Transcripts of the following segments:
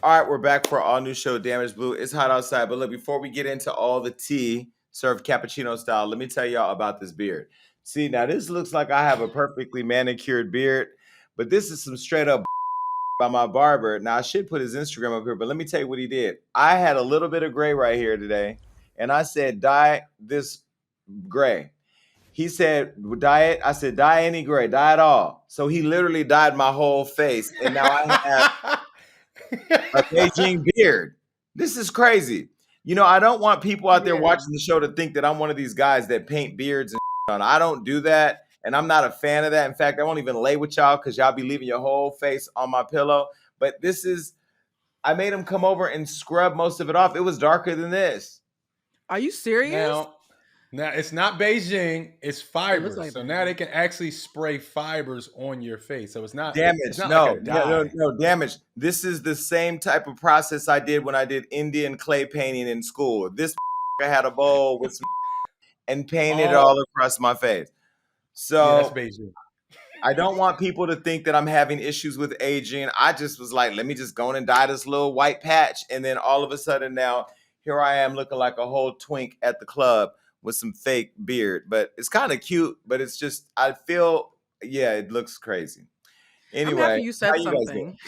All right, we're back for our all new show, Damaged Blue. It's hot outside, but look, before we get into all the tea served cappuccino style, let me tell y'all about this beard. See, now this looks like I have a perfectly manicured beard, but this is some straight up by my barber. Now I should put his Instagram up here, but let me tell you what he did. I had a little bit of gray right here today, and I said, dye this gray. He said, dye it. I said, dye any gray, dye it all. So he literally dyed my whole face, and now I have a Beijing beard. This is crazy. You know, I don't want people out there watching the show to think that I'm one of these guys that paint beards and on. I don't do that, and I'm not a fan of that. In fact, I won't even lay with y'all because y'all be leaving your whole face on my pillow. But this is, I made him come over and scrub most of it off. It was darker than this. Are you serious? Now it's not Beijing, it's fibers. like so Beijing. Now they can actually spray fibers on your face. So it's not damage. It's not no, like a dye. no, damage. This is the same type of process I did when I did Indian clay painting in school. This had a bowl with some and painted it all across my face. So yeah, that's Beijing. I don't want people to think that I'm having issues with aging. I just was like, let me just go in and dye this little white patch. And then all of a sudden now, here I am looking like a whole twink at the club with some fake beard. But it's kind of cute, but it's just, I feel, yeah, it looks crazy. Anyway, I'm happy you said how you guys something.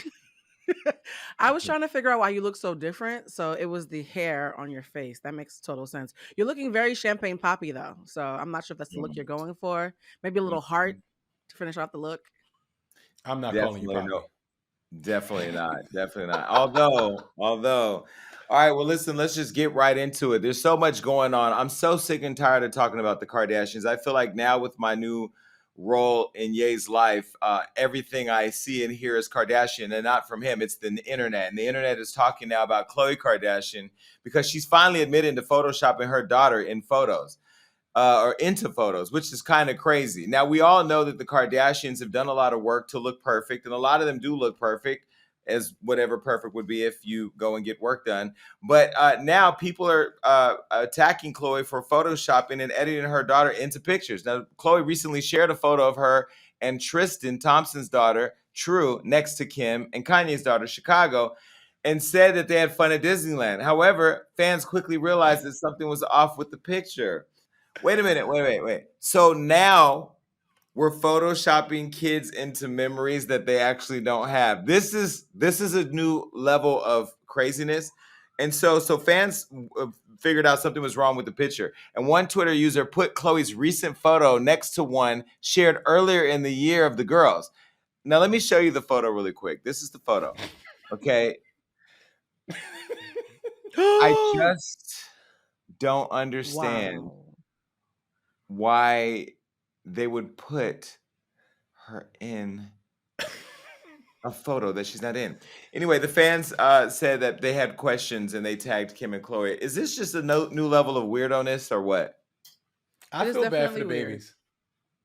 I was trying to figure out why you look so different. So it was the hair on your face. That makes total sense. You're looking very champagne poppy though. So I'm not sure if that's the look you're going for. Maybe a little heart to finish off the look. I'm not Definitely calling you poppy. No. Definitely not. Definitely not. Although, all right, well, listen, let's just get right into it. There's so much going on. I'm so sick and tired of talking about the Kardashians. I feel like now with my new role in Ye's life, everything I see and hear is Kardashian, and not from him. It's the internet, and the internet is talking now about Khloe Kardashian because she's finally admitting to photoshopping her daughter in photos. Or into photos, which is kind of crazy. Now, we all know that the Kardashians have done a lot of work to look perfect, and a lot of them do look perfect, as whatever perfect would be if you go and get work done. But now people are attacking Khloe for photoshopping and editing her daughter into pictures. Now, Khloe recently shared a photo of her and Tristan Thompson's daughter, True, next to Kim, and Kanye's daughter, Chicago, and said that they had fun at Disneyland. However, fans quickly realized that something was off with the picture. Wait a minute. Wait. So now we're photoshopping kids into memories that they actually don't have. This is a new level of craziness. And so fans figured out something was wrong with the picture. And one Twitter user put Khloe's recent photo next to one shared earlier in the year of the girls. Now, let me show you the photo really quick. This is the photo. Okay. I just don't understand why they would put her in a photo that she's not in. Anyway, the fans said that they had questions and they tagged Kim and Khloe. Is this just a new level of weirdo-ness or what? I feel bad for the babies.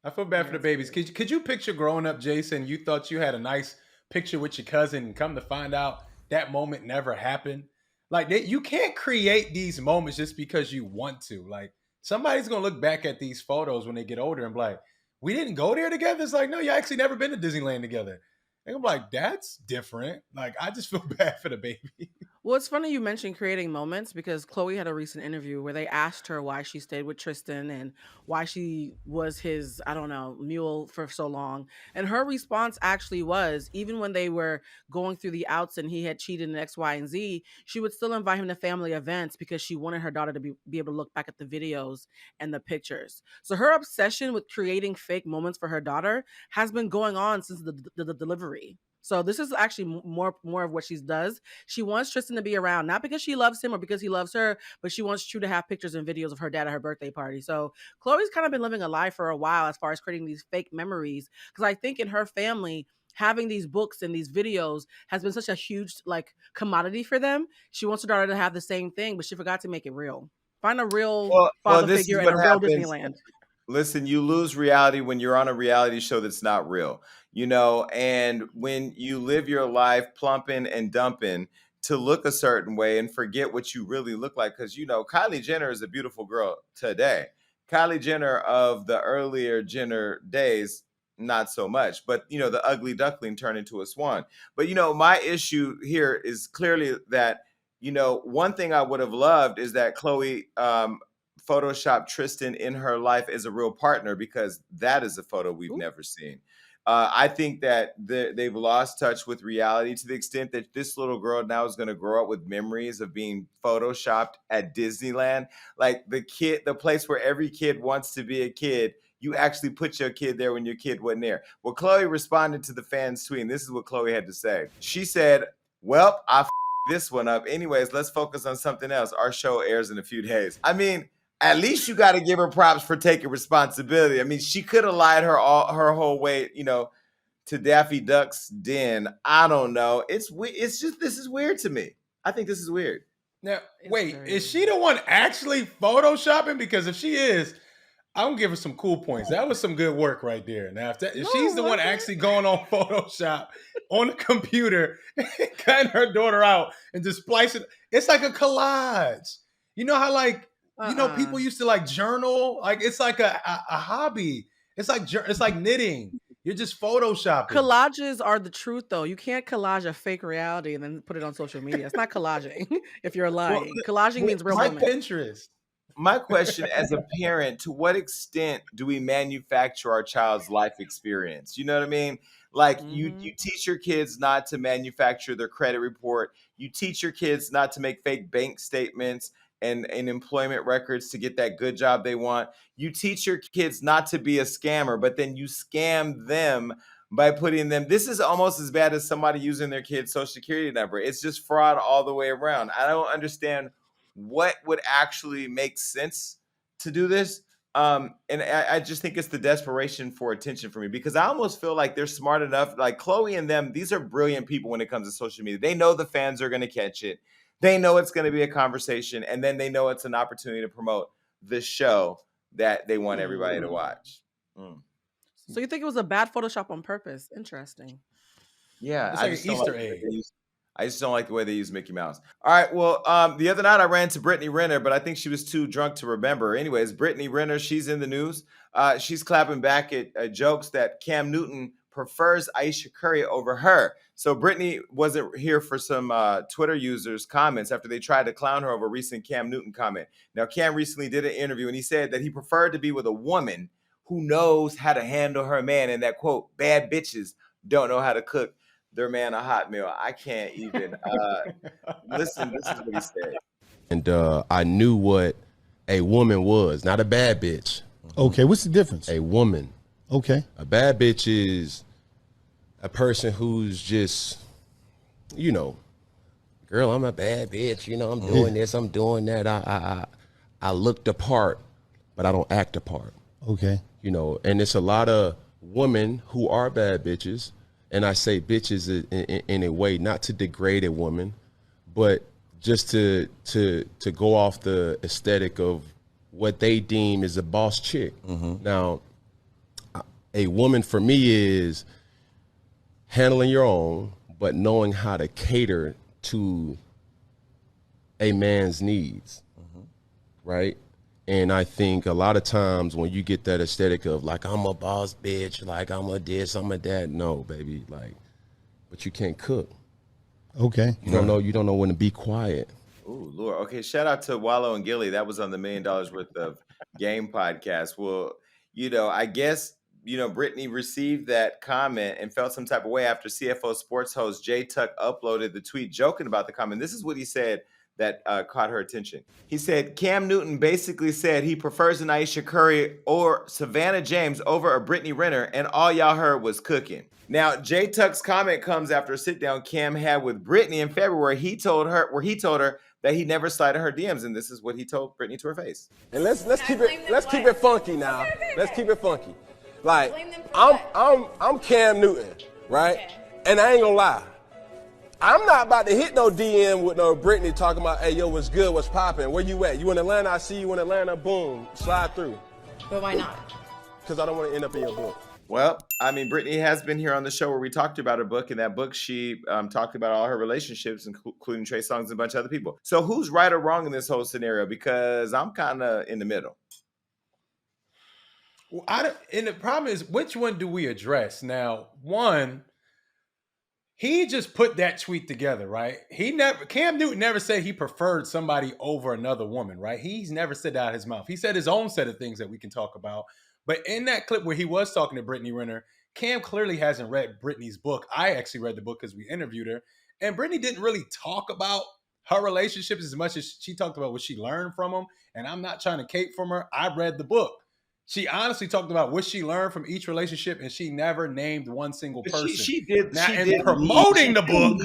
I feel bad for the babies. Could you picture growing up, Jason? You thought you had a nice picture with your cousin and come to find out that moment never happened? Like, you can't create these moments just because you want to. Like, somebody's going to look back at these photos when they get older and be like, we didn't go there together? It's like, no, you actually never been to Disneyland together. And I'm like, that's different. Like, I just feel bad for the baby. Well, it's funny you mentioned creating moments because Khloe had a recent interview where they asked her why she stayed with Tristan and why she was his, I don't know, mule for so long. And her response actually was, even when they were going through the outs and he had cheated in X, Y, and Z, she would still invite him to family events because she wanted her daughter to be able to look back at the videos and the pictures. So her obsession with creating fake moments for her daughter has been going on since the delivery. So this is actually more of what she does. She wants Tristan to be around, not because she loves him or because he loves her, but she wants True to have pictures and videos of her dad at her birthday party. So Khloe's kind of been living a lie for a while as far as creating these fake memories. Because I think in her family, having these books and these videos has been such a huge commodity for them. She wants her daughter to have the same thing, but she forgot to make it real. Find a real father figure in a real Disneyland. Listen, you lose reality when you're on a reality show that's not real, and when you live your life plumping and dumping to look a certain way and forget what you really look like. Because, Kylie Jenner is a beautiful girl today. Kylie Jenner of the earlier Jenner days, not so much. But, the ugly duckling turned into a swan. But, my issue here is clearly that, one thing I would have loved is that Khloe photoshopped Tristan in her life as a real partner, because that is a photo we've never seen. I think that they've lost touch with reality to the extent that this little girl now is going to grow up with memories of being photoshopped at Disneyland. Like the place where every kid wants to be a kid. You actually put your kid there when your kid wasn't there. Well, Khloe responded to the fans' tweet, and this is what Khloe had to say. She said, well, I this one up. Anyways, let's focus on something else. Our show airs in a few days. I mean, at least you got to give her props for taking responsibility. I mean, she could have lied her whole way, to Daffy Duck's den. I don't know. It's just, this is weird to me. I think this is weird. Now, wait, is she the one actually photoshopping? Because if she is, I'm gonna give her some cool points. That was some good work right there. Now, if she's the one actually going on Photoshop on the computer, cutting her daughter out and just splicing, it's like a collage. You know how people used to journal? Like it's like a hobby. It's like knitting. You're just photoshopping. Collages are the truth, though. You can't collage a fake reality and then put it on social media. It's not collaging if you're lying. Collaging means real like moments. Pinterest. My question as a parent, to what extent do we manufacture our child's life experience? You know what I mean? Like you teach your kids not to manufacture their credit report. You teach your kids not to make fake bank statements and employment records to get that good job they want. You teach your kids not to be a scammer, but then you scam them by putting them. This is almost as bad as somebody using their kid's social security number. It's just fraud all the way around. I don't understand what would actually make sense to do this. And I just think it's the desperation for attention for me, because I almost feel like they're smart enough. Like Khloe and them, these are brilliant people when it comes to social media. They know the fans are going to catch it. They know it's going to be a conversation, and then they know it's an opportunity to promote the show that they want everybody to watch. So you think it was a bad Photoshop on purpose? Interesting. Yeah. It's like an Easter egg. I just don't like the way they use Mickey Mouse. All right, well, the other night I ran into Brittany Renner, but I think she was too drunk to remember. Anyways, Brittany Renner, she's in the news. She's clapping back at jokes that Cam Newton prefers Aisha Curry over her. So Brittany wasn't here for some Twitter users' comments after they tried to clown her over a recent Cam Newton comment. Now, Cam recently did an interview, and he said that he preferred to be with a woman who knows how to handle her man, and that, quote, bad bitches don't know how to cook their man a hot meal. I can't even. Listen, this is what he said. And I knew what a woman was, not a bad bitch. Okay, what's the difference? A woman. Okay. A bad bitch is a person who's just, girl, I'm a bad bitch. I'm doing this, I'm doing that. I look the part, but I don't act the part. Okay. And it's a lot of women who are bad bitches. And I say bitches in a way not to degrade a woman, but just to go off the aesthetic of what they deem is a boss chick. Now, a woman for me is handling your own, but knowing how to cater to a man's needs, right? And I think a lot of times when you get that aesthetic of like, I'm a boss bitch, like I'm a this, I'm a that. No, baby, but you can't cook. Okay. You don't know when to be quiet. Ooh, Lord. Okay, shout out to Wallow and Gilly. That was on the $1 Million Worth of Game podcast. Well, I guess, Brittany received that comment and felt some type of way after CFO Sports host Jay Tuck uploaded the tweet joking about the comment. This is what he said that caught her attention. He said, Cam Newton basically said he prefers an Aisha Curry or Savannah James over a Brittany Renner, and all y'all heard was cooking. Now, Jay Tuck's comment comes after a sit-down Cam had with Brittany in February. He told her that he never slid her DMs, and this is what he told Brittany to her face. And let's keep it funky now. Let's keep it funky. Like I'm Cam Newton, right? And I ain't gonna lie. I'm not about to hit no DM with no Brittany talking about, hey, yo, what's good, what's popping? Where you at? You in Atlanta? I see you in Atlanta. Boom, slide through. But why not? Because I don't want to end up in your book. Well, I mean, Brittany has been here on the show where we talked about her book. In that book, she talked about all her relationships, including Trey Songz and a bunch of other people. So who's right or wrong in this whole scenario? Because I'm kind of in the middle. Well, and the problem is, which one do we address? Now, one, he just put that tweet together, right? Cam Newton never said he preferred somebody over another woman, right? He's never said that out of his mouth. He said his own set of things that we can talk about. But in that clip where he was talking to Brittany Renner, Cam clearly hasn't read Brittany's book. I actually read the book because we interviewed her. And Brittany didn't really talk about her relationships as much as she talked about what she learned from them. And I'm not trying to cape from her. I read the book. She honestly talked about what she learned from each relationship, and she never named one single person. She did. Now, she in did promoting the book,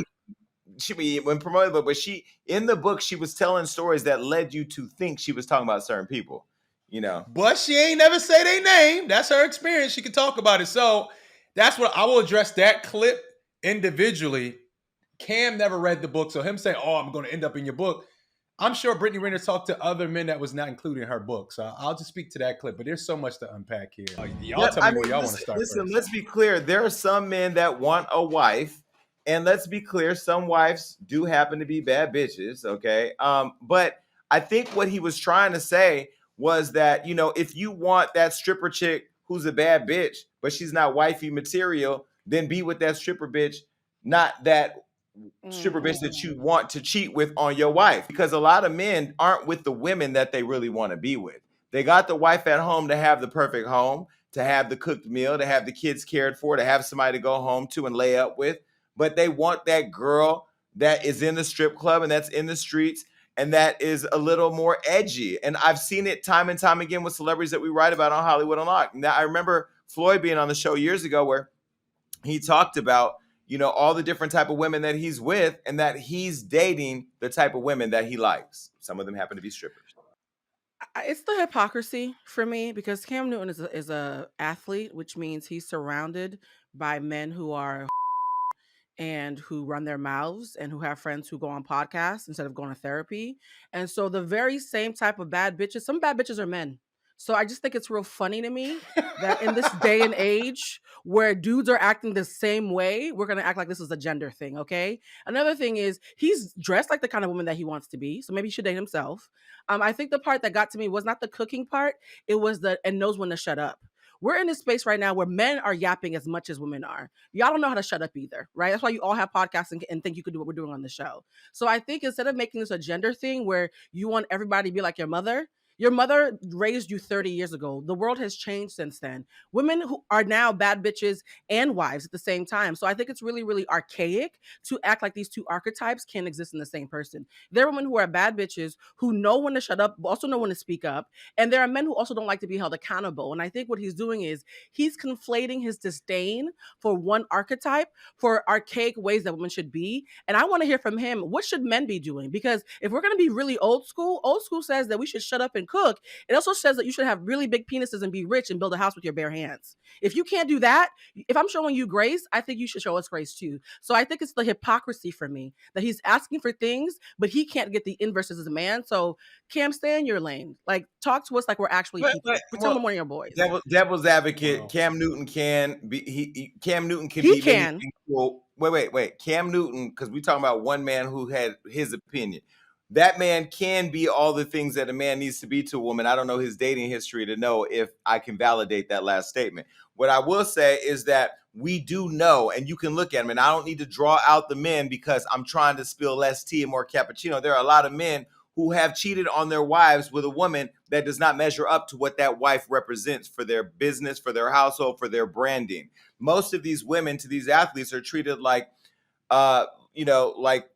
when promoting the book, but in the book she was telling stories that led you to think she was talking about certain people. You know, but she ain't never say their name. That's her experience. She can talk about it. So that's what I will address that clip individually. Cam never read the book, so him saying, "Oh, I'm going to end up in your book." I'm sure Brittany Renner talked to other men that was not included in her book. So I'll just speak to that clip. But there's so much to unpack here. Y'all tell me where y'all want to start. Listen, let's be clear. There are some men that want a wife. And let's be clear, some wives do happen to be bad bitches, okay? But I think what he was trying to say was that, you know, if you want that stripper chick who's a bad bitch, but she's not wifey material, then be with that stripper bitch, not that stripper bitch that you want to cheat with on your wife. Because a lot of men aren't with the women that they really want to be with. They got the wife at home to have the perfect home, to have the cooked meal, to have the kids cared for, to have somebody to go home to and lay up with. But they want that girl that is in the strip club and that's in the streets and that is a little more edgy. And I've seen it time and time again with celebrities that we write about on Hollywood Unlocked. Now, I remember Floyd being on the show years ago where he talked about, you know, all the different type of women that he's with and that he's dating the type of women that he likes. Some of them happen to be strippers. It's the hypocrisy for me because Cam Newton is a athlete, which means he's surrounded by men who are and who run their mouths and who have friends who go on podcasts instead of going to therapy. And so the very same type of bad bitches, some bad bitches are men. So I just think it's real funny to me that in this day and age where dudes are acting the same way, we're going to act like this is a gender thing, okay? Another thing is he's dressed like the kind of woman that he wants to be, so maybe he should date himself. I think the part that got to me was not the cooking part, it was and knows when to shut up. We're in this space right now where men are yapping as much as women are. Y'all don't know how to shut up either, right? That's why you all have podcasts and think you could do what we're doing on the show. So I think instead of making this a gender thing where you want everybody to be like your mother raised you 30 years ago. The world has changed since then. Women who are now bad bitches and wives at the same time. So I think it's really, really archaic to act like these two archetypes can't exist in the same person. There are women who are bad bitches who know when to shut up, but also know when to speak up. And there are men who also don't like to be held accountable. And I think what he's doing is he's conflating his disdain for one archetype for archaic ways that women should be. And I want to hear from him, what should men be doing? Because if we're going to be really old school says that we should shut up and cook. It also says that you should have really big penises and be rich and build a house with your bare hands. If you can't do that, if I'm showing you grace, I think you should show us grace too. So I think it's the hypocrisy for me that he's asking for things, but he can't get the inverse as a man. So Cam, stay in your lane. Like, talk to us like we're actually people. Pretend we're one of your boys. Devil's advocate, Cam Newton can be. Cam Newton can he be. Can. Well, wait. Cam Newton, because we're talking about one man who had his opinion. That man can be all the things that a man needs to be to a woman. I don't know his dating history to know if I can validate that last statement. What I will say is that we do know, and you can look at him, and I don't need to draw out the men because I'm trying to spill less tea and more cappuccino. There are a lot of men who have cheated on their wives with a woman that does not measure up to what that wife represents for their business, for their household, for their branding. Most of these women to these athletes are treated like, like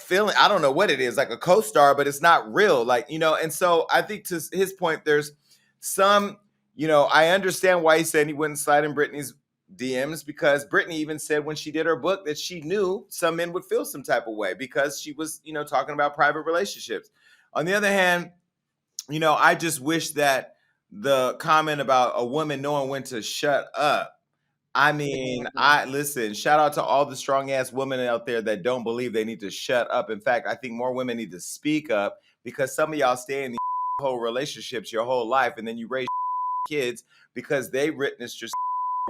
feeling, I don't know what it is, like a co-star, but it's not real. Like, and so I think to his point, there's some, I understand why he said he wouldn't slide in Brittany's DMs because Brittany even said when she did her book that she knew some men would feel some type of way because she was, talking about private relationships. On the other hand, I just wish that the comment about a woman knowing when to shut up. I mean, listen, shout out to all the strong ass women out there that don't believe they need to shut up. In fact, I think more women need to speak up because some of y'all stay in these whole relationships your whole life and then you raise kids because they witnessed your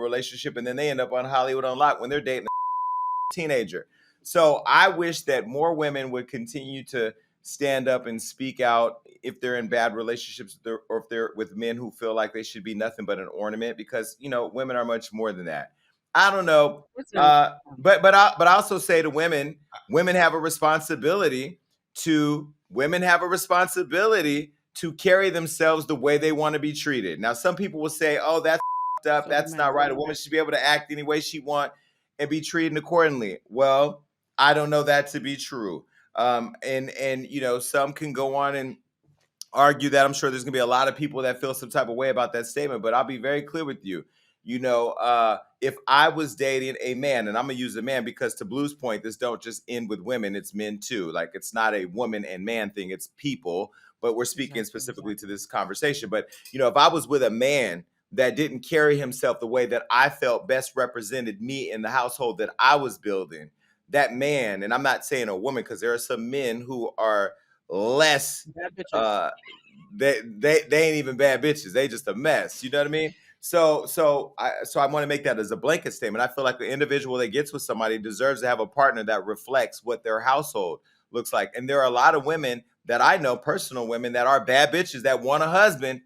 relationship and then they end up on Hollywood Unlocked when they're dating a teenager. So I wish that more women would continue to stand up and speak out if they're in bad relationships or if they're with men who feel like they should be nothing but an ornament, because women are much more than that. I don't know. But I also say to women have a responsibility to carry themselves the way they want to be treated. Now, some people will say, oh, that's up. That's not right. A woman should be able to act any way she wants and be treated accordingly. Well, I don't know that to be true. And some can go on and argue that. I'm sure there's gonna be a lot of people that feel some type of way about that statement, but I'll be very clear with you. If I was dating a man, and I'm gonna use a man because, to Blue's point, this don't just end with women, it's men too. Like, it's not a woman and man thing, it's people, but we're speaking specifically to this conversation. But if I was with a man that didn't carry himself the way that I felt best represented me in the household that I was building, that man, and I'm not saying a woman, because there are some men who are less they ain't even bad bitches, they just a mess, you know what I mean? So I want to make that as a blanket statement. I feel like the individual that gets with somebody deserves to have a partner that reflects what their household looks like. And there are a lot of women that I know, personal women, that are bad bitches that want a husband,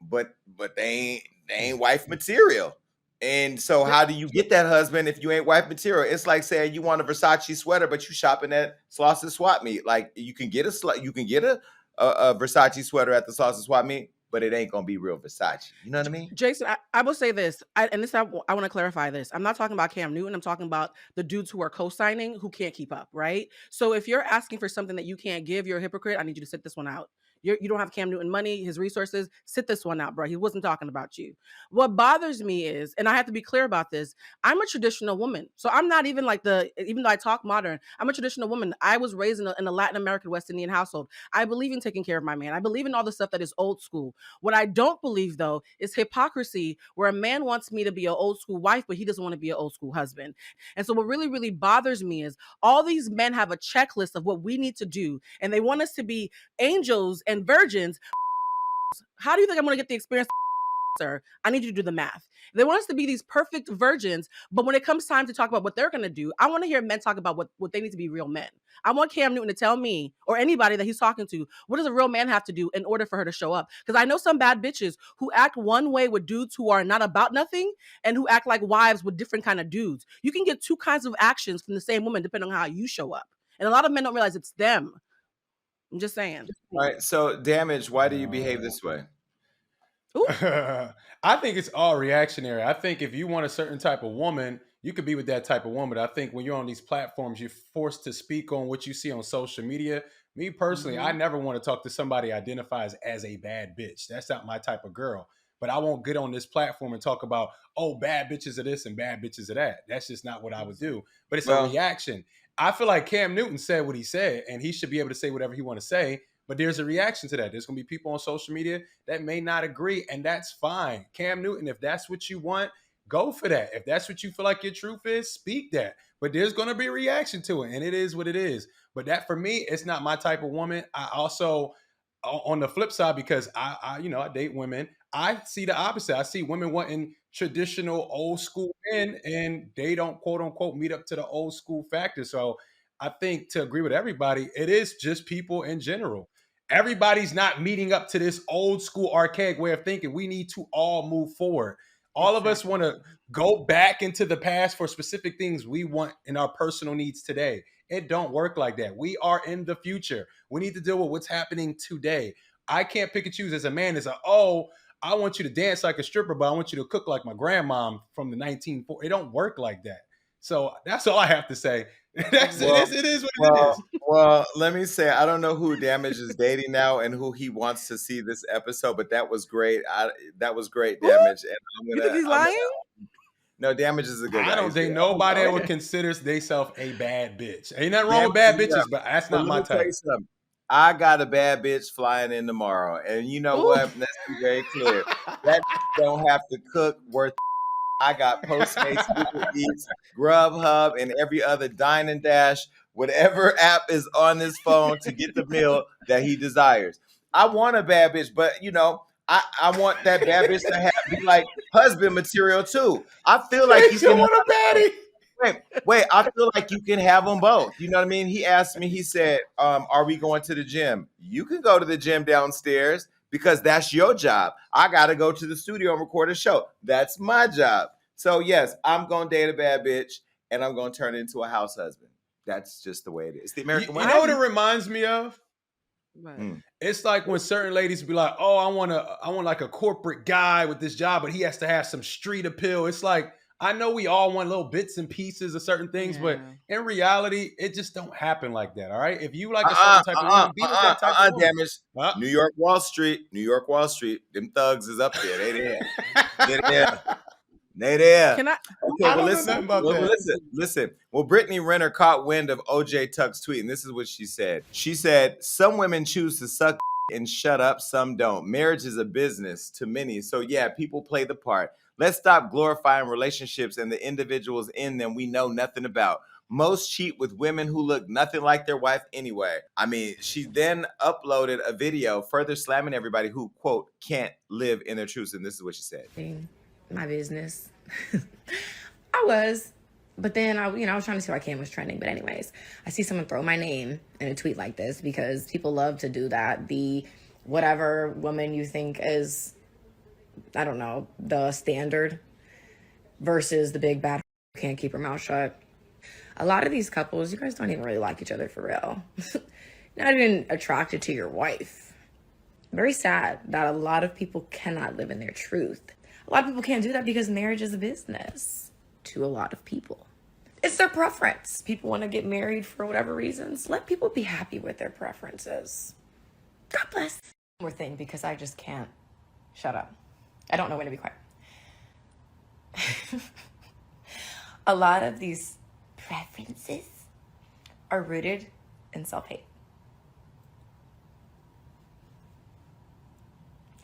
but they ain't wife material. And so how do you get that husband if you ain't wife material? It's like saying you want a Versace sweater, but you shopping at Slauson Swap Meet. Like, you can get a Versace sweater at the Slauson Swap Meet, but it ain't gonna be real Versace. You know what I mean? Jason, I will say this, I want to clarify this. I'm not talking about Cam Newton. I'm talking about the dudes who are co-signing who can't keep up, right? So if you're asking for something that you can't give, you're a hypocrite. I need you to sit this one out. You don't have Cam Newton money, his resources. Sit this one out, bro. He wasn't talking about you. What bothers me is, and I have to be clear about this, I'm a traditional woman. So I'm not even like even though I talk modern, I'm a traditional woman. I was raised in a Latin American West Indian household. I believe in taking care of my man. I believe in all the stuff that is old school. What I don't believe, though, is hypocrisy, where a man wants me to be an old school wife, but he doesn't want to be an old school husband. And so what really, really bothers me is all these men have a checklist of what we need to do, and they want us to be angels and virgins. How do you think I'm going to get the experience, sir? I need you to do the math. They want us to be these perfect virgins, but when it comes time to talk about what they're going to do, I want to hear men talk about what they need to be real men. I want Cam Newton to tell me, or anybody that he's talking to, what does a real man have to do in order for her to show up? Because I know some bad bitches who act one way with dudes who are not about nothing, and who act like wives with different kind of dudes. You can get two kinds of actions from the same woman depending on how you show up. And a lot of men don't realize it's them. I'm just saying. All right, so Damage, why do you behave this way? I think it's all reactionary. I think if you want a certain type of woman, you could be with that type of woman. I think when you're on these platforms, you're forced to speak on what you see on social media. Me personally, I never want to talk to somebody who identifies as a bad bitch. That's not my type of girl. But I won't get on this platform and talk about, oh, bad bitches are this and bad bitches are that. That's just not what I would do. But it's a reaction. I feel like Cam Newton said what he said, and he should be able to say whatever he want to say. But there's a reaction to that. There's going to be people on social media that may not agree, and that's fine. Cam Newton, if that's what you want, go for that. If that's what you feel like your truth is, speak that. But there's going to be a reaction to it, and it is what it is. But that, for me, it's not my type of woman. I also, on the flip side, because I date women, I see the opposite. I see women wanting traditional old school men, and they don't, quote unquote, meet up to the old school factor. So I think, to agree with everybody, it is just people in general. Everybody's not meeting up to this old school archaic way of thinking. We need to all move forward. All of us want to go back into the past for specific things we want in our personal needs today. It don't work like that. We are in the future. We need to deal with what's happening today. I can't pick and choose as a man as I want you to dance like a stripper, but I want you to cook like my grandmom from the 1940s. It don't work like that. So that's all I have to say. It is what it is. Well, let me say, I don't know who Damage is dating now and who he wants to see this episode, but that was great. That was great, Damage. And you think he's lying? No, Damage is a good guy. I don't think nobody ever considers themselves a bad bitch. Ain't nothing wrong with bad bitches, but that's not my type. I got a bad bitch flying in tomorrow. And you know what? Let's be very clear. That don't have to cook worth. I got Postmates, Uber Eats, Grubhub, and every other Dine and Dash, whatever app is on this phone to get the meal that he desires. I want a bad bitch, but I want that bad bitch to be like husband material too. I feel like you want a baddie. wait. I feel like you can have them both. You know what I mean? He asked me, he said, are we going to the gym? You can go to the gym downstairs because that's your job. I got to go to the studio and record a show. That's my job. So yes, I'm going to date a bad bitch and I'm going to turn into a house husband. That's just the way it is. The American You know what it reminds me of? Right. It's like when certain ladies be like, "Oh, I want like a corporate guy with this job, but he has to have some street appeal." It's like, I know we all want little bits and pieces of certain things, but in reality, it just don't happen like that. All right, if you like a certain type of woman, be with that type of woman. Damage. New York Wall Street. Them thugs is up there. They there. They there. Can I? Okay, listen. Well, Brittany Renner caught wind of OJ Tuck's tweet, and this is what she said. She said, "Some women choose to suck and shut up, some don't. Marriage is a business to many. So yeah, people play the part. Let's stop glorifying relationships and the individuals in them we know nothing about. Most cheat with women who look nothing like their wife anyway." I mean, she then uploaded a video further slamming everybody who, quote, can't live in their truths. And this is what she said. My business. I was, but then I was trying to see why Cam was trending. But anyways, I see someone throw my name in a tweet like this because people love to do that. The whatever woman you think is, I don't know, the standard versus the big bad who can't keep her mouth shut. A lot of these couples, you guys don't even really like each other for real. Not even attracted to your wife. Very sad that a lot of people cannot live in their truth. A lot of people can't do that because marriage is a business to a lot of people. It's their preference. People want to get married for whatever reasons. Let people be happy with their preferences. God bless. One more thing, because I just can't shut up. I don't know when to be quiet. A lot of these preferences are rooted in self-hate.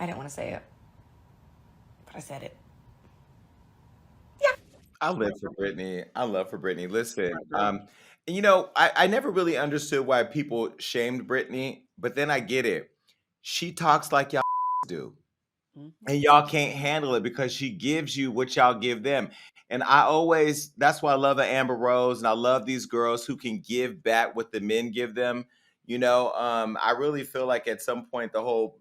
I didn't want to say it. I said it. Yeah. I live for Brittany. Listen, I never really understood why people shamed Brittany, but then I get it. She talks like y'all do. And y'all can't handle it because she gives you what y'all give them. And that's why I love Amber Rose and I love these girls who can give back what the men give them. I really feel like at some point the whole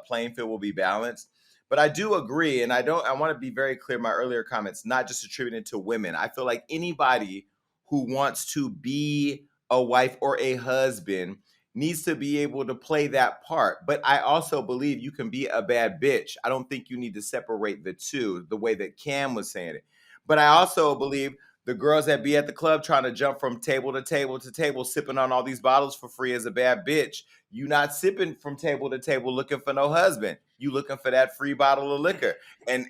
playing field will be balanced. But I do agree, and I want to be very clear in my earlier comments, not just attributed to women. I feel like anybody who wants to be a wife or a husband needs to be able to play that part. But I also believe you can be a bad bitch. I don't think you need to separate the two the way that Cam was saying it. But I also believe the girls that be at the club trying to jump from table to table to table, sipping on all these bottles for free is a bad bitch. You not sipping from table to table looking for no husband. You looking for that free bottle of liquor. And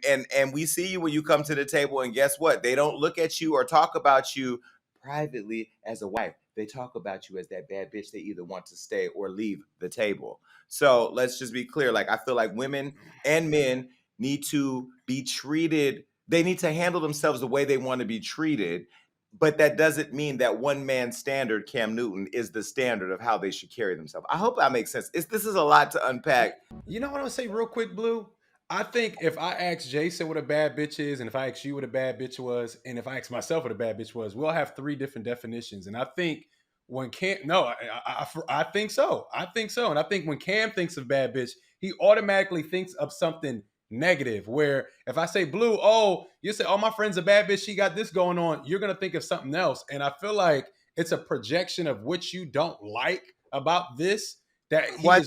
we see you when you come to the table, and guess what? They don't look at you or talk about you privately as a wife. They talk about you as that bad bitch they either want to stay or leave the table. So let's just be clear. Like, I feel like women and men need to be treated. They need to handle themselves the way they want to be treated. But that doesn't mean that one man standard, Cam Newton, is the standard of how they should carry themselves. I hope that makes sense. This is a lot to unpack. You know what I'll say real quick, Blue? I think if I ask Jason what a bad bitch is, and if I ask you what a bad bitch was, and if I ask myself what a bad bitch was, we'll have three different definitions. And I think when Cam, I think so. And I think when Cam thinks of bad bitch, he automatically thinks of something negative. Where if I say Blue, oh, you say, oh, my friend's a bad bitch, she got this going on, you're gonna think of something else. And I feel like it's a projection of what you don't like about this. That I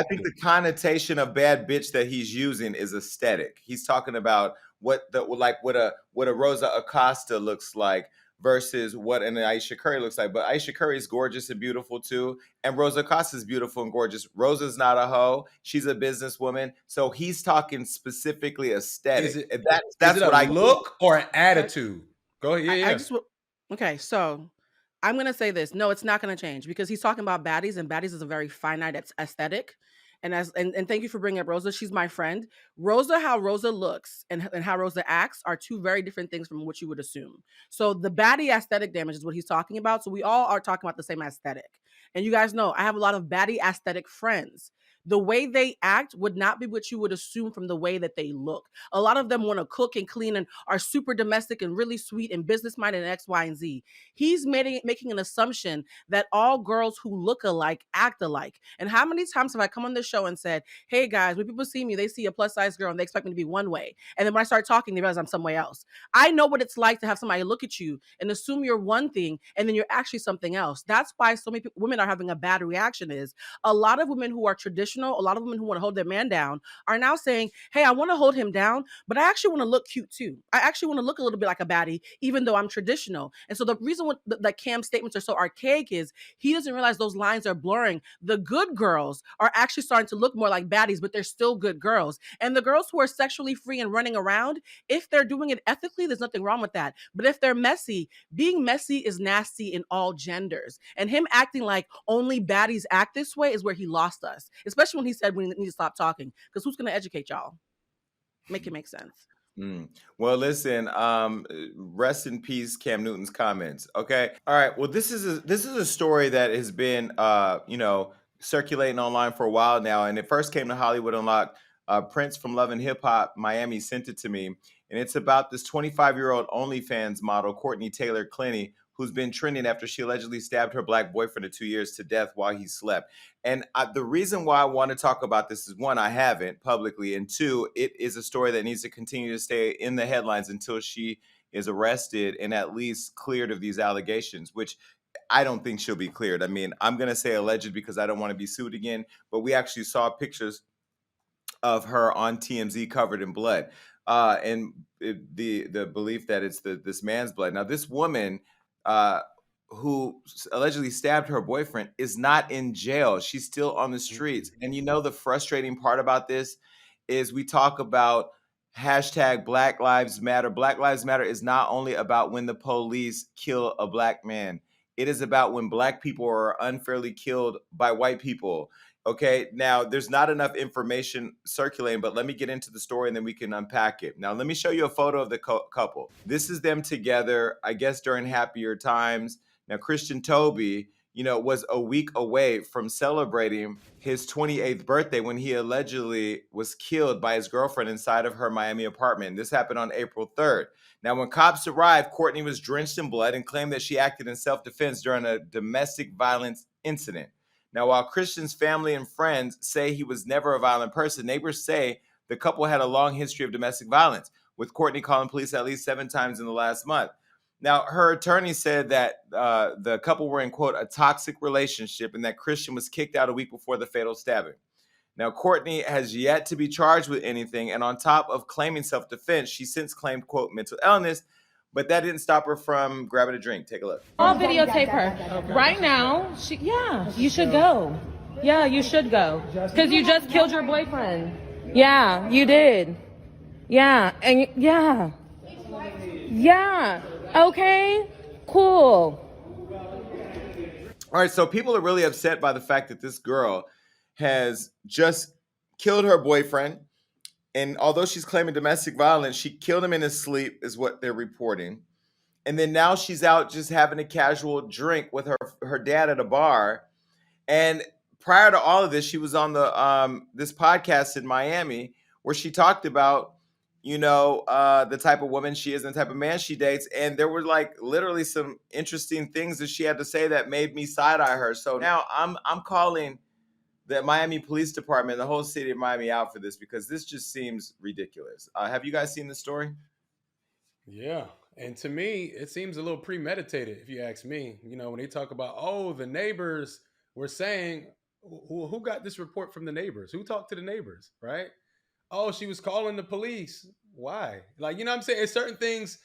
think the connotation of bad bitch that he's using is aesthetic. He's talking about what a Rosa Acosta looks like versus what an Aisha Curry looks like. But Aisha Curry is gorgeous and beautiful too, and Rosa Acosta is beautiful and gorgeous. Rosa's not a hoe; she's a businesswoman. So he's talking specifically aesthetic. That's what I look or an attitude. Go ahead. Okay, so I'm going to say this. No, it's not going to change because he's talking about baddies, and baddies is a very finite aesthetic. And thank you for bringing up Rosa. She's my friend. How Rosa looks and how Rosa acts are two very different things from what you would assume. So the baddie aesthetic damage is what he's talking about. So we all are talking about the same aesthetic. And you guys know I have a lot of baddie aesthetic friends the way they act would not be what you would assume from the way that they look. A lot of them want to cook and clean and are super domestic and really sweet and business minded and X, Y, and Z. He's making an assumption that all girls who look alike act alike. And how many times have I come on this show and said, hey guys, when people see me, they see a plus size girl and they expect me to be one way. And then when I start talking, they realize I'm some way else. I know what it's like to have somebody look at you and assume you're one thing and then you're actually something else. That's why so many women are having a bad reaction. Is a lot of women who are traditional, a lot of women who want to hold their man down are now saying, hey, I want to hold him down, but I actually want to look cute too. I actually want to look a little bit like a baddie, even though I'm traditional. And so the reason that Cam's statements are so archaic is he doesn't realize those lines are blurring. The good girls are actually starting to look more like baddies, but they're still good girls. And the girls who are sexually free and running around, if they're doing it ethically, there's nothing wrong with that. But if they're messy, being messy is nasty in all genders. And him acting like only baddies act this way is where he lost us, especially when he said we need to stop talking, because who's going to educate y'all? Make it make sense. Well, listen, rest in peace, Cam Newton's comments. Okay. All right. Well, this is a story that has been, circulating online for a while now. And it first came to Hollywood Unlocked. Prince from Love and Hip Hop Miami sent it to me. And it's about this 25-year-old OnlyFans model, Courtney Clenney, who's been trending after she allegedly stabbed her black boyfriend of 2 years to death while he slept. And the reason why I want to talk about this is, one, I haven't publicly, and two, it is a story that needs to continue to stay in the headlines until she is arrested and at least cleared of these allegations, which I don't think she'll be cleared. I mean, I'm going to say alleged because I don't want to be sued again, but we actually saw pictures of her on TMZ covered in blood, and the belief that it's this man's blood. Now, this woman who allegedly stabbed her boyfriend is not in jail. She's still on the streets. And the frustrating part about this is we talk about hashtag Black Lives Matter. Black Lives Matter is not only about when the police kill a black man. It is about when black people are unfairly killed by white people. Okay, now there's not enough information circulating, but let me get into the story and then we can unpack it. Now, let me show you a photo of the couple. This is them together, I guess, during happier times. Now, Christian Toby, was a week away from celebrating his 28th birthday when he allegedly was killed by his girlfriend inside of her Miami apartment. This happened on April 3rd. Now, when cops arrived, Courtney was drenched in blood and claimed that she acted in self-defense during a domestic violence incident. Now, while Christian's family and friends say he was never a violent person, neighbors say the couple had a long history of domestic violence, with Courtney calling police at least 7 times in the last month. Now, her attorney said that the couple were in, quote, a toxic relationship and that Christian was kicked out a week before the fatal stabbing. Now, Courtney has yet to be charged with anything. And on top of claiming self-defense, she since claimed, quote, mental illness. But that didn't stop her from grabbing a drink. Take a look. I'll videotape her. Right now, you should go. Yeah, you should go. Because you just killed your boyfriend. Yeah, you did. Yeah, and yeah. Yeah, okay, cool. All right, so people are really upset by the fact that this girl has just killed her boyfriend. And although she's claiming domestic violence, she killed him in his sleep, is what they're reporting. And then now she's out just having a casual drink with her dad at a bar. And prior to all of this, she was on this podcast in Miami where she talked about, the type of woman she is and the type of man she dates. And there were literally some interesting things that she had to say that made me side-eye her. So now I'm calling the Miami Police Department, the whole city of Miami, out for this because this just seems ridiculous. Have you guys seen the story? Yeah. And to me, it seems a little premeditated, if you ask me. When they talk about, the neighbors were saying, who got this report from the neighbors? Who talked to the neighbors, right? Oh, she was calling the police. Why? What I'm saying? It's certain things,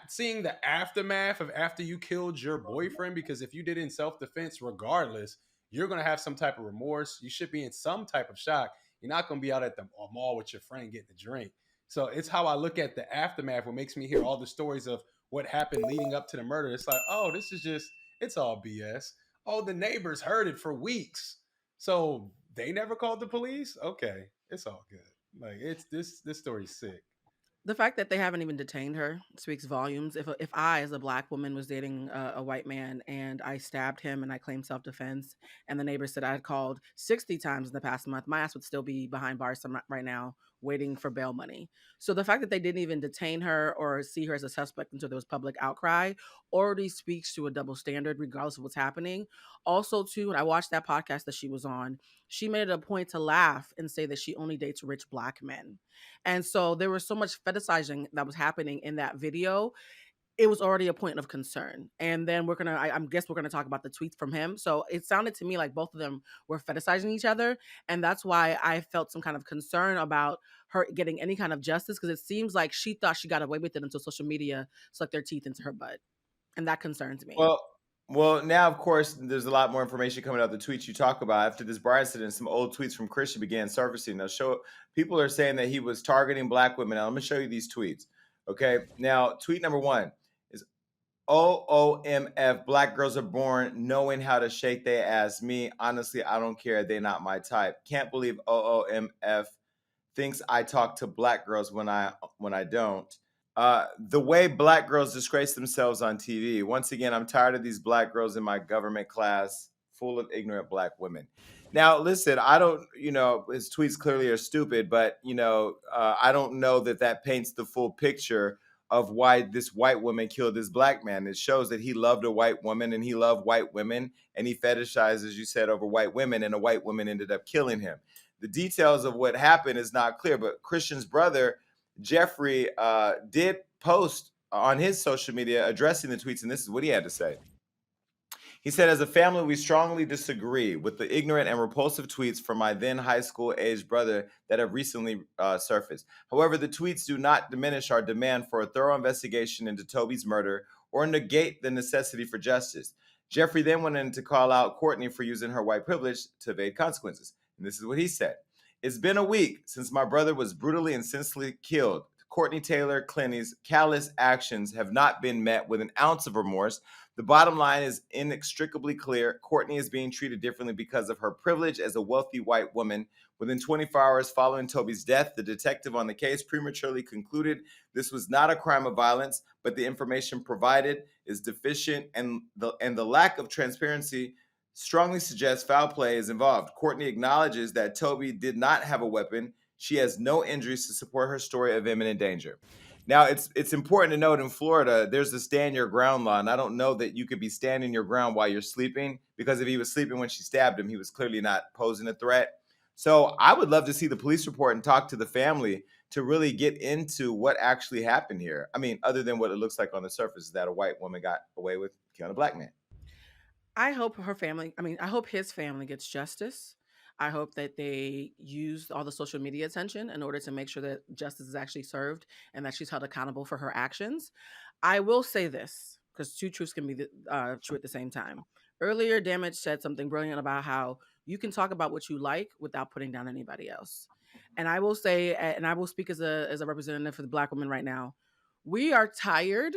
seeing the aftermath of after you killed your boyfriend, because if you did it in self-defense, regardless, you're going to have some type of remorse. You should be in some type of shock. You're not going to be out at the mall with your friend getting a drink. So it's how I look at the aftermath, what makes me hear all the stories of what happened leading up to the murder. It's like, this is just, it's all BS. Oh, the neighbors heard it for weeks. So they never called the police? Okay, it's all good. It's this story's sick. The fact that they haven't even detained her speaks volumes. If I, as a black woman, was dating a white man and I stabbed him and I claimed self defense, and the neighbor said I had called 60 times in the past month, my ass would still be behind bars right now waiting for bail money. So the fact that they didn't even detain her or see her as a suspect until there was public outcry already speaks to a double standard, regardless of what's happening. Also, too, when I watched that podcast that she was on, she made it a point to laugh and say that she only dates rich black men. And so there was so much fetishizing that was happening in that video. It was already a point of concern. And then I guess we're gonna talk about the tweets from him. So it sounded to me like both of them were fetishizing each other. And that's why I felt some kind of concern about her getting any kind of justice, because it seems like she thought she got away with it until social media stuck their teeth into her butt. And that concerns me. Well, now of course there's a lot more information coming out. The tweets you talk about after this bar incident, some old tweets from Christian began surfacing. Now, people are saying that he was targeting black women. Now, I'm gonna show you these tweets. Okay. Now, tweet number 1 is OOMF. Black girls are born knowing how to shake their ass. Me, honestly, I don't care. They're not my type. Can't believe OOMF thinks I talk to black girls when I don't. The way black girls disgrace themselves on TV. Once again, I'm tired of these black girls in my government class full of ignorant black women. Now, listen, I don't, his tweets clearly are stupid, but, I don't know that paints the full picture of why this white woman killed this black man. It shows that he loved a white woman and he loved white women and he fetishized, as you said, over white women, and a white woman ended up killing him. The details of what happened is not clear, but Christian's brother, Jeffrey, did post on his social media addressing the tweets, and this is what he had to say. He said, as a family, we strongly disagree with the ignorant and repulsive tweets from my then high school aged brother that have recently surfaced. However, the tweets do not diminish our demand for a thorough investigation into Toby's murder or negate the necessity for justice. Jeffrey then went in to call out Courtney for using her white privilege to evade consequences. And this is what he said. It's been a week since my brother was brutally and senselessly killed. Courtney Clenney's callous actions have not been met with an ounce of remorse. The bottom line is inextricably clear. Courtney is being treated differently because of her privilege as a wealthy white woman. Within 24 hours following Toby's death, the detective on the case prematurely concluded this was not a crime of violence, but the information provided is deficient, and the lack of transparency strongly suggests foul play is involved. Courtney acknowledges that Toby did not have a weapon. She has no injuries to support her story of imminent danger. Now, it's important to note in Florida, there's the stand your ground law, and I don't know that you could be standing your ground while you're sleeping, because if he was sleeping when she stabbed him, he was clearly not posing a threat. So I would love to see the police report and talk to the family to really get into what actually happened here. I mean, other than what it looks like on the surface, that a white woman got away with killing a black man. I hope I hope his family gets justice. I hope that they use all the social media attention in order to make sure that justice is actually served and that she's held accountable for her actions. I will say this, because two truths can be true at the same time. Earlier, Damage said something brilliant about how you can talk about what you like without putting down anybody else. And I will say, and I will speak as a representative for the black women right now, we are tired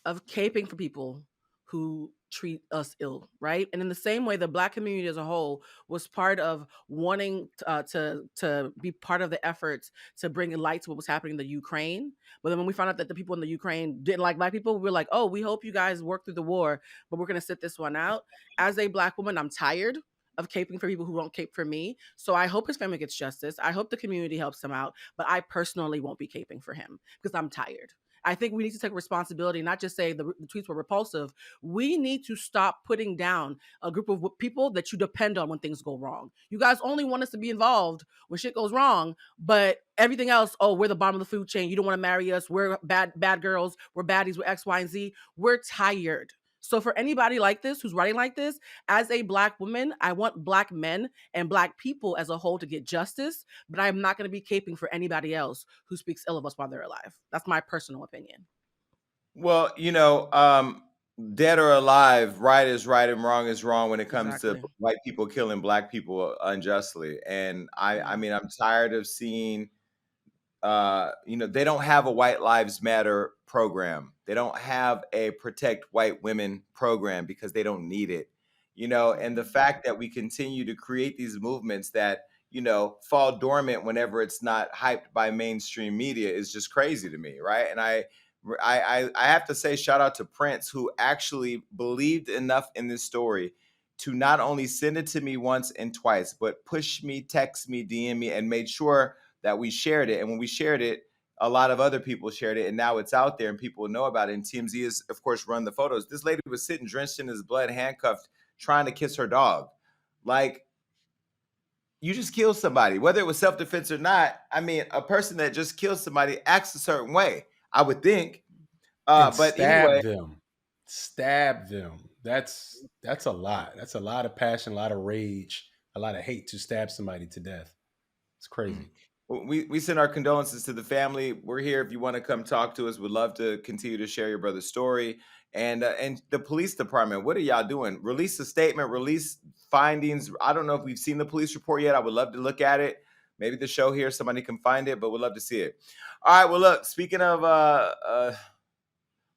of caping for people who treat us ill, right? And in the same way, the black community as a whole was part of wanting to be part of the efforts to bring light to what was happening in the Ukraine. But then when we found out that the people in the Ukraine didn't like black people, we were like, oh, we hope you guys work through the war, but we're going to sit this one out. As a black woman, I'm tired of caping for people who won't cape for me. So I hope his family gets justice. I hope the community helps him out, but I personally won't be caping for him because I'm tired. I think we need to take responsibility, not just say the tweets were repulsive. We need to stop putting down a group of people that you depend on when things go wrong. You guys only want us to be involved when shit goes wrong, but everything else, oh, we're the bottom of the food chain. You don't want to marry us. We're bad girls. We're baddies. We're X, Y, and Z. We're tired. So for anybody like this, who's writing like this, as a black woman, I want black men and black people as a whole to get justice, but I'm not going to be caping for anybody else who speaks ill of us while they're alive. That's my personal opinion. Well, dead or alive, right is right and wrong is wrong when it comes to white people killing black people unjustly. And I mean, I'm tired of seeing, they don't have a White Lives Matter program. They don't have a Protect White Women program because they don't need it, and the fact that we continue to create these movements that, fall dormant whenever it's not hyped by mainstream media is just crazy to me, right? And I have to say shout out to Prince, who actually believed enough in this story to not only send it to me once and twice, but push me, text me, DM me, and made sure that we shared it. And when we shared it, a lot of other people shared it, and now it's out there and people know about it. And TMZ has, of course, run the photos. This lady was sitting drenched in his blood, handcuffed, trying to kiss her dog. Like, you just killed somebody, whether it was self-defense or not. I mean, a person that just killed somebody acts a certain way, I would think. But anyway, stab them. That's a lot. That's a lot of passion, a lot of rage, a lot of hate to stab somebody to death. It's crazy. We send our condolences to the family. We're here if you want to come talk to us. We'd love to continue to share your brother's story. And the police department, what are y'all doing? Release a statement, release findings. I don't know if we've seen the police report yet. I would love to look at it. Maybe the show here, somebody can find it, but we'd love to see it. All right, well, look, speaking of,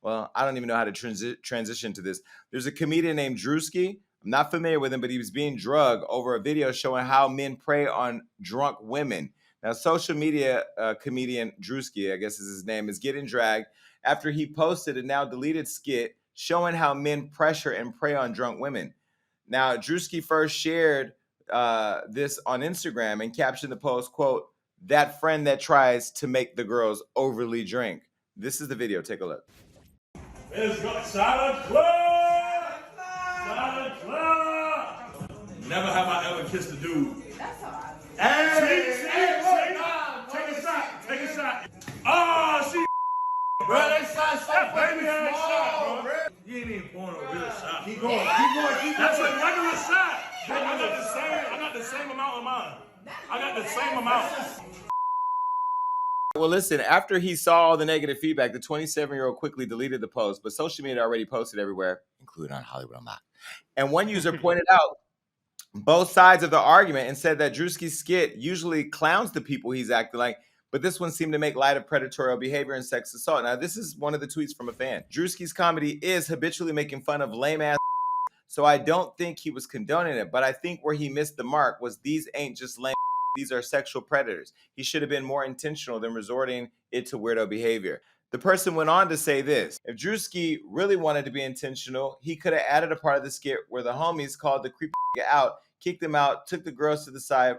well, I don't even know how to transition to this. There's a comedian named Drewski. I'm not familiar with him, but he was being drugged over a video showing how men prey on drunk women. Now, social media comedian Drewski, I guess is his name, is getting dragged after he posted a now deleted skit showing how men pressure and prey on drunk women. Now, Drewski first shared this on Instagram and captioned the post, quote, "That friend that tries to make the girls overly drink." This is the video. Take a look. Let's go. Silent Club! Silent Club! Never have I ever kissed a dude. That's all right. Hey, take a shot. Take a shot. Oh, she. Bro, that shot so fucking small, bro. You ain't even pouring a real shot. Keep going. That's a regular shot. I got the same amount of mine. I got the same amount. Well, listen, after he saw all the negative feedback, the 27-year-old quickly deleted the post, but social media already posted everywhere, including on Hollywood Unlocked. And one user pointed out both sides of the argument and said that Drewski's skit usually clowns the people he's acting like, but this one seemed to make light of predatory behavior and sex assault. Now, this is one of the tweets from a fan. Drewski's comedy is habitually making fun of lame-ass, so I don't think he was condoning it, but I think where he missed the mark was these ain't just lame. These are sexual predators. He should have been more intentional than resorting it to weirdo behavior. The person went on to say this: if Drewski really wanted to be intentional, he could have added a part of the skit where the homies called the creepy out, kicked him out, took the girls to the side,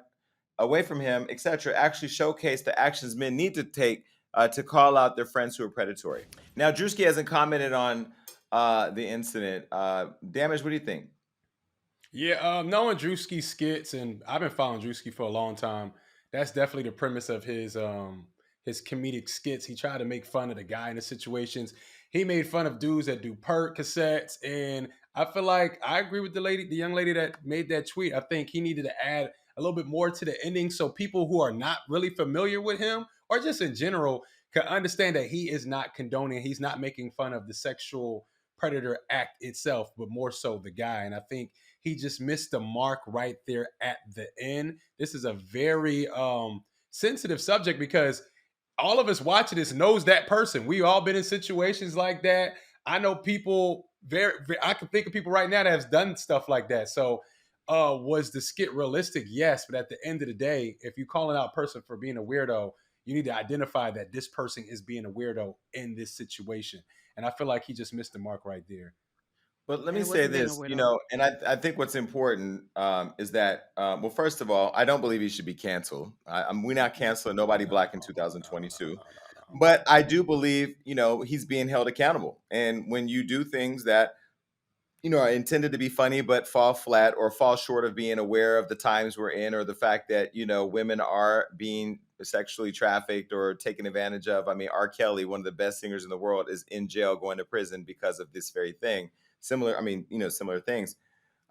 away from him, etc. Actually showcased the actions men need to take to call out their friends who are predatory. Now, Drewski hasn't commented on the incident. Damage, what do you think? Yeah, knowing Drewski skits, and I've been following Drewski for a long time. That's definitely the premise of his comedic skits. He tried to make fun of the guy in the situations. He made fun of dudes that do perk cassettes, and I feel like I agree with the young lady that made that tweet. I think he needed to add a little bit more to the ending so people who are not really familiar with him, or just in general, can understand that he is not condoning. He's not making fun of the sexual predator act itself, but more so the guy. And I think he just missed the mark right there at the end. This is a very sensitive subject because all of us watching this knows that person. We've all been in situations like that. I know people I can think of people right now that have done stuff like that. So was the skit realistic? Yes. But at the end of the day, if you're calling out a person for being a weirdo, you need to identify that this person is being a weirdo in this situation. And I feel like he just missed the mark right there. But let me say this, and I think what's important is that, well, first of all, I don't believe he should be canceled. We're not canceling nobody black in 2022. But I do believe, he's being held accountable. And when you do things that, are intended to be funny but fall flat or fall short of being aware of the times we're in, or the fact that, women are being sexually trafficked or taken advantage of. I mean, R. Kelly, one of the best singers in the world, is in jail going to prison because of this very thing. Similar things.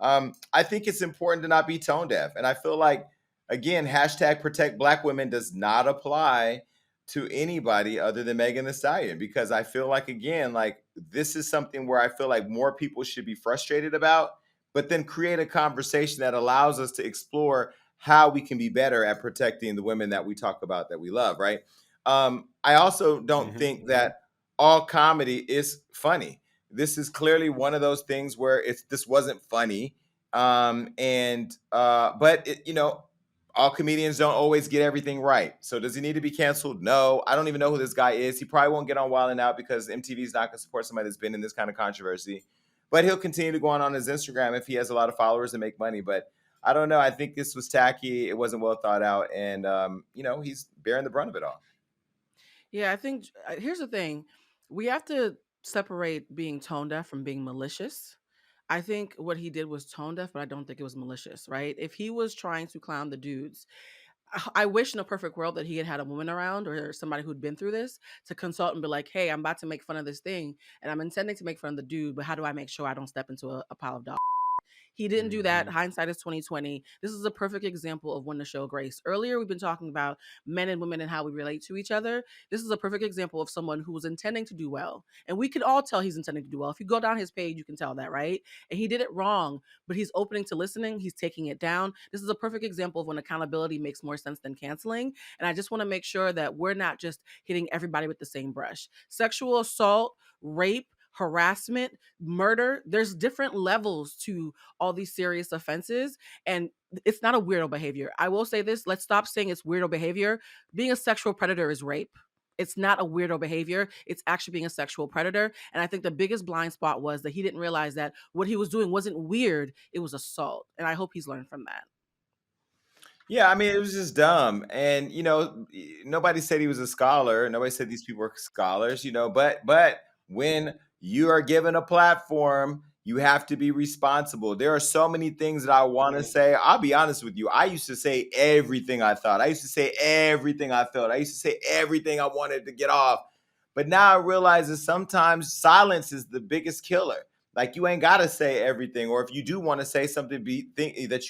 I think it's important to not be tone deaf. And I feel like, again, hashtag protect black women does not apply to anybody other than Megan Thee Stallion, because I feel like, again, like this is something where I feel like more people should be frustrated about, but then create a conversation that allows us to explore how we can be better at protecting the women that we talk about that we love, right? I also don't think that all comedy is funny. This is clearly one of those things where this wasn't funny. But all comedians don't always get everything right. So does he need to be canceled? No. I don't even know who this guy is. He probably won't get on Wild 'N Out because MTV's not going to support somebody that's been in this kind of controversy. But he'll continue to go on his Instagram if he has a lot of followers and make money. But I don't know. I think this was tacky. It wasn't well thought out. And, he's bearing the brunt of it all. Yeah, I think here's the thing. We have to separate being tone deaf from being malicious. I think what he did was tone deaf, but I don't think it was malicious, right? If he was trying to clown the dudes, I wish in a perfect world that he had a woman around or somebody who'd been through this to consult and be like, hey, I'm about to make fun of this thing and I'm intending to make fun of the dude, but how do I make sure I don't step into a pile of dog? He didn't do that. Hindsight is 2020. This is a perfect example of when to show grace. Earlier, we've been talking about men and women and how we relate to each other. This is a perfect example of someone who was intending to do well. And we could all tell he's intending to do well. If you go down his page, you can tell that, right? And he did it wrong, but he's opening to listening. He's taking it down. This is a perfect example of when accountability makes more sense than canceling. And I just want to make sure that we're not just hitting everybody with the same brush. Sexual assault, rape, harassment, murder, there's different levels to all these serious offenses, and it's not a weirdo behavior. I will say this, let's stop saying it's weirdo behavior. Being a sexual predator is rape. It's not a weirdo behavior. It's actually being a sexual predator. And I think the biggest blind spot was that he didn't realize that what he was doing wasn't weird, it was assault. And I hope he's learned from that. Yeah, I mean, it was just dumb. And, nobody said he was a scholar. Nobody said these people were scholars, but when you are given a platform, you have to be responsible. There are so many things that I want to say. I'll be honest with you. I used to say everything I thought. I used to say everything I felt. I used to say everything I wanted to get off. But now I realize that sometimes silence is the biggest killer. Like, you ain't got to say everything. Or if you do want to say something that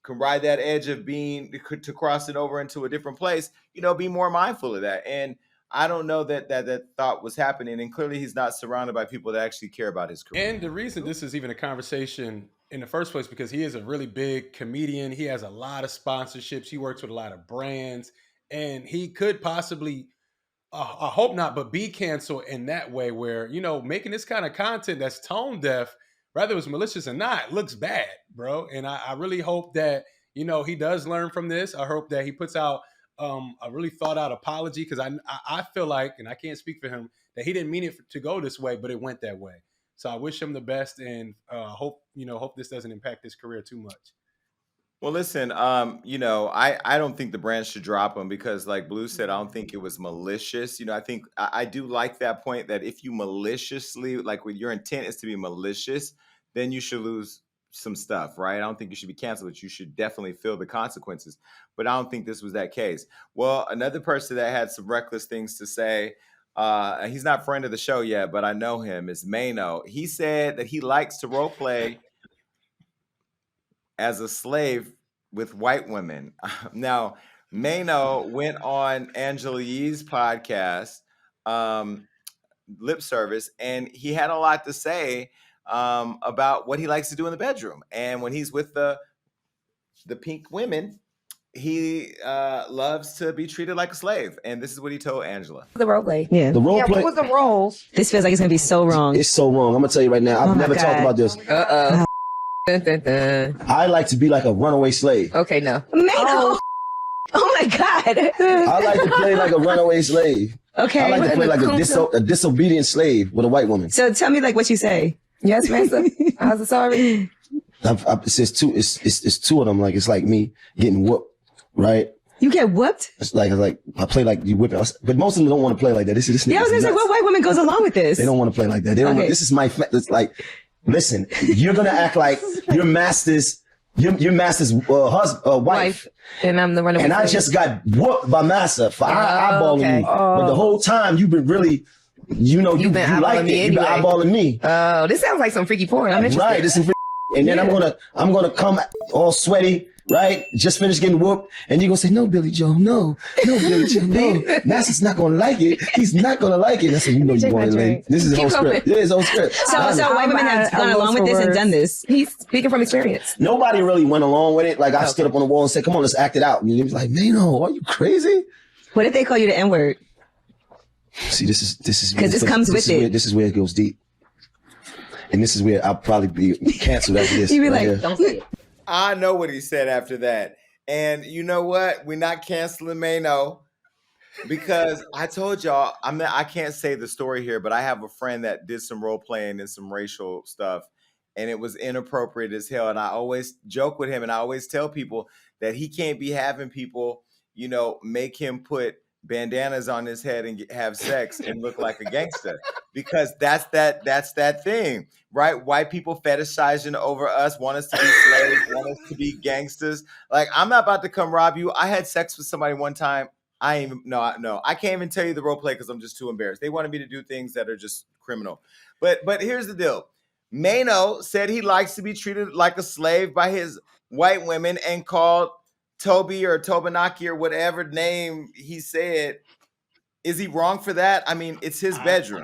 can ride that edge of being to cross it over into a different place, be more mindful of that. And I don't know that thought was happening. And clearly he's not surrounded by people that actually care about his career. And the reason this is even a conversation in the first place, because he is a really big comedian. He has a lot of sponsorships. He works with a lot of brands. And he could possibly, I hope not, but be canceled in that way where, making this kind of content that's tone deaf, whether it was malicious or not, looks bad, bro. And I really hope that, he does learn from this. I hope that he puts out a really thought out apology, because I feel like, and I can't speak for him, that he didn't mean it to go this way, but it went that way. So I wish him the best, and hope this doesn't impact his career too much. Well, listen, I don't think the brand should drop him because, like Blue said, I don't think it was malicious. I think I do like that point that if you maliciously, like with your intent is to be malicious, then you should lose some stuff, right? I don't think you should be canceled, but you should definitely feel the consequences. But I don't think this was that case. Well, another person that had some reckless things to say, he's not friend of the show yet, but I know him, is Maino. He said that he likes to role play as a slave with white women. Now, Maino went on Angela Yee's podcast, Lip Service, and he had a lot to say about what he likes to do in the bedroom. And when he's with the pink women, he loves to be treated like a slave. And this is what he told Angela. The role play. Yeah. The role play. What was the roles? This feels like it's going to be so wrong. It's so wrong. I'm going to tell you right now. I've never talked about this. Uh-oh. I like to be like a runaway slave. Okay, no. Oh my God. I like to play like a runaway slave. Okay. I like to play like a disobedient slave with a white woman. So tell me like what you say. Yes, Mesa. How's it sorry? It's two of them. Like, it's like me getting whooped, right? You get whooped? It's like I play like you whip it, but most of them don't want to play like that. This yeah, I was gonna say, what white woman goes along with this? They don't want to play like that. They don't. Okay. This is my. It's like, listen, you're gonna act like your master's wife, and I'm the runaway. And I just got whooped by Massa for eyeballing me, but the whole time you've been really. You been eyeballing me. Oh, this sounds like some freaky porn. I'm interested. Right, this is and then I'm gonna come all sweaty, right? Just finished getting whooped, and you're gonna say, "No, Billy Joe, no, Billy Joe, no." Massa's not gonna like it. He's not gonna like it. And I said, "You know, you want it. This is his whole script. Yeah, his whole script." So white women have gone along with this and done this. He's speaking from experience. Nobody really went along with it. Like I stood up on the wall and said, "Come on, let's act it out." And he was like, "Maino, are you crazy?" What if they call you the N-word? See, this is because this comes with it. This is where it goes deep, and this is where I'll probably be canceled after this. You be like, don't say it. I know what he said after that. And you know what? We're not canceling Maino because I told y'all I can't say the story here, but I have a friend that did some role playing and some racial stuff, and it was inappropriate as hell. And I always joke with him, and I always tell people that he can't be having people, make him put bandanas on his head and have sex and look like a gangster, because that's that thing, right? White people fetishizing over us, want us to be slaves, want us to be gangsters. Like, I'm not about to come rob you. I had sex with somebody one time. I can't even tell you the role play because I'm just too embarrassed. They wanted me to do things that are just criminal. But here's the deal. Maino said he likes to be treated like a slave by his white women and called Toby or Tobenaki or whatever name he said. Is he wrong for that? I mean, it's his bedroom.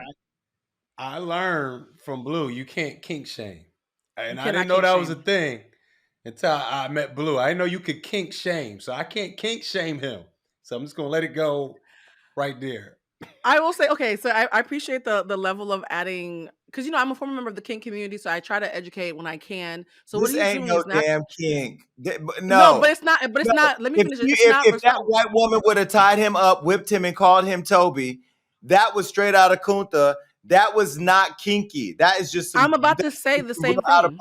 I learned from Blue, you can't kink shame. And I didn't know that was a thing until I met Blue. I didn't know you could kink shame. So I can't kink shame him. So I'm just going to let it go right there. I will say, okay, so I appreciate the level of adding, because I'm a former member of the kink community, so I try to educate when I can. So this what he's ain't doing no is not damn kink. No, but it's not. But it's not. Let me finish. If that white woman would have tied him up, whipped him, and called him Toby, that was straight out of Kunta. That was not kinky. That is just. I'm about to say the same thing.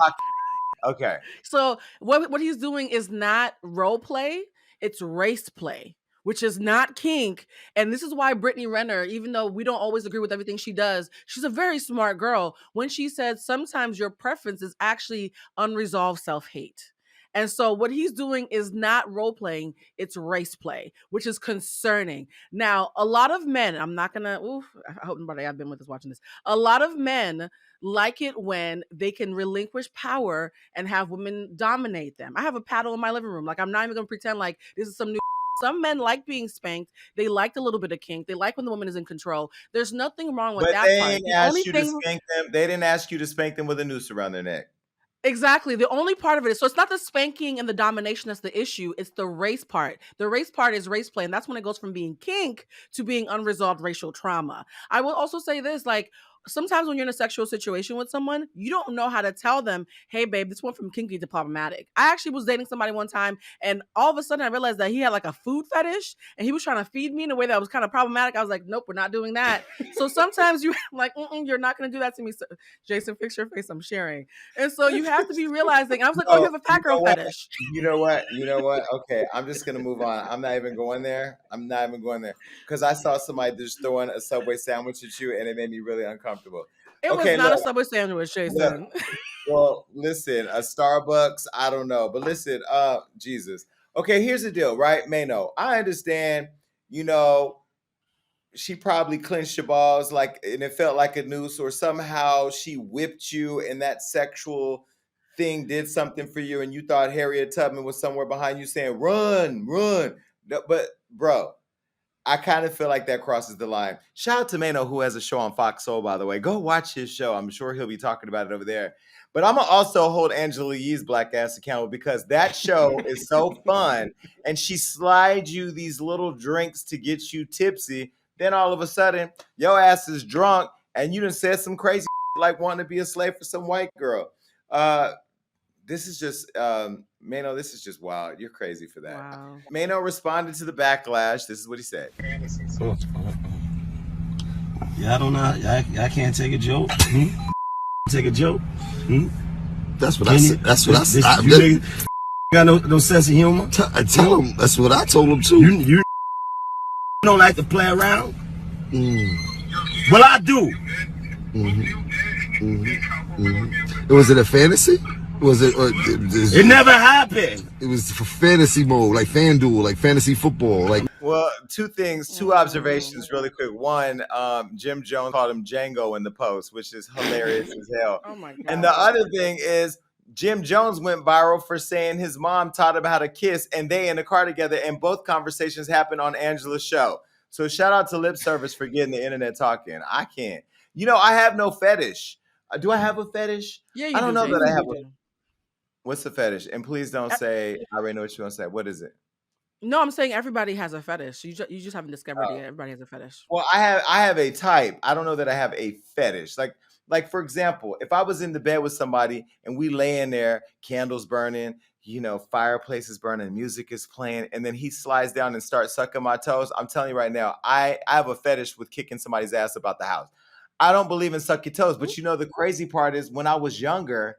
Okay. So what he's doing is not role play. It's race play, which is not kink. And this is why Brittany Renner, even though we don't always agree with everything she does, she's a very smart girl. When she said sometimes your preference is actually unresolved self-hate. And so what he's doing is not role playing, it's race play, which is concerning. Now, a lot of men, I'm not gonna, I hope nobody I've been with is watching this. A lot of men like it when they can relinquish power and have women dominate them. I have a paddle in my living room. Like, I'm not even gonna pretend like this is some new. Some men like being spanked. They like a little bit of kink. They like when the woman is in control. There's nothing wrong with that They part. didn't ask you to spank them. They didn't ask you to spank them with a noose around their neck. Exactly. The only part of it is, so it's not the spanking and the domination that's the issue. It's the race part. The race part is race play. And that's when it goes from being kink to being unresolved racial trauma. I will also say this, like, sometimes when you're in a sexual situation with someone, you don't know how to tell them, hey, babe, this went from kinky to problematic. I actually was dating somebody one time, and all of a sudden I realized that he had like a food fetish, and he was trying to feed me in a way that was kind of problematic. I was like, nope, we're not doing that. So sometimes you're like, you're not going to do that to me. So, Jason, fix your face. I'm sharing. And so you have to be realizing. I was like, oh, you have a fat girl fetish. You know what? Okay, I'm just going to move on. I'm not even going there. Because I saw somebody just throwing a Subway sandwich at you, and it made me really uncomfortable. It was not a Subway sandwich, Jason. Well, listen, a Starbucks, I don't know. But listen, Jesus. Okay, here's the deal, right? Maino, I understand, she probably clenched your balls and it felt like a noose, or somehow she whipped you and that sexual thing did something for you and you thought Harriet Tubman was somewhere behind you saying, run. No, but, bro, I kind of feel like that crosses the line. Shout out to Maino, who has a show on FOXSOUL, by the way. Go watch his show. I'm sure he'll be talking about it over there. But I'm going to also hold Angela Yee's black ass accountable, because that show is so fun. And she slides you these little drinks to get you tipsy. Then all of a sudden, your ass is drunk and you done said some crazy like wanting to be a slave for some white girl. This is just, Maino, this is just wild. You're crazy for that. Wow. Maino responded to the backlash. This is what he said. Yeah, I don't know. I can't take a joke. Take a joke. That's what I said. That's what I said. You got no sense of humor? I tell him. That's what I told him too. You don't like to play around? Well, I do. Was it a fantasy? Was it? It never happened. It was for fantasy mode, like FanDuel, like fantasy football, like. Well, two observations really quick. One, Jim Jones called him Django in the post, which is hilarious as hell. Oh my God. And the other thing is, Jim Jones went viral for saying his mom taught him how to kiss, and they in the car together, and both conversations happened on Angela's show. So shout out to Lip Service for getting the internet talking. I can't. I have no fetish. Do I have a fetish? Yeah, I don't know that I have one. What's the fetish? And please don't say, I already know what you want to say. What is it? No, I'm saying everybody has a fetish. You just haven't discovered it yet. Everybody has a fetish. Well, I have a type. I don't know that I have a fetish. Like for example, if I was in the bed with somebody and we lay in there, candles burning, fireplace is burning, music is playing, and then he slides down and starts sucking my toes. I'm telling you right now, I have a fetish with kicking somebody's ass about the house. I don't believe in suck your toes, but the crazy part is when I was younger,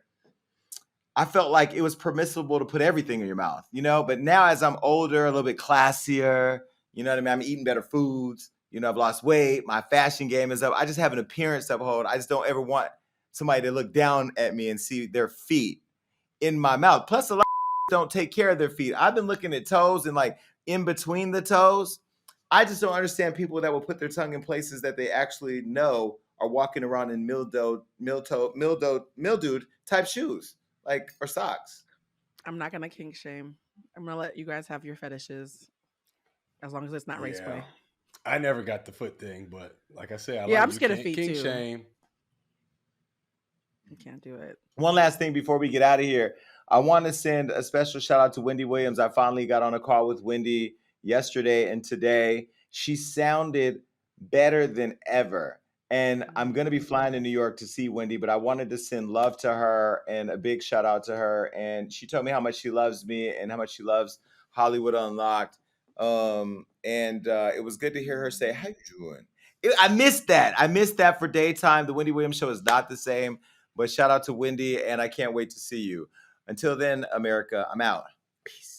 I felt like it was permissible to put everything in your mouth, but now as I'm older, a little bit classier, you know what I mean? I'm eating better foods, I've lost weight, my fashion game is up. I just have an appearance to uphold. I just don't ever want somebody to look down at me and see their feet in my mouth. Plus, a lot of don't take care of their feet. I've been looking at toes and like in between the toes. I just don't understand people that will put their tongue in places that they actually know are walking around in mildewed type shoes, or socks. I'm not gonna kink shame. I'm gonna let you guys have your fetishes, as long as it's not race play. I never got the foot thing, but like I said, I'm scared of feet kink too. Shame. You can't do it. One last thing before we get out of here. I want to send a special shout out to Wendy Williams. I finally got on a call with Wendy yesterday and today. She sounded better than ever. And I'm going to be flying to New York to see Wendy, but I wanted to send love to her and a big shout out to her. And she told me how much she loves me and how much she loves Hollywood Unlocked. It was good to hear her say, "How you doing?" I missed that. I missed that for daytime. The Wendy Williams show is not the same, but shout out to Wendy, and I can't wait to see you. Until then, America, I'm out. Peace.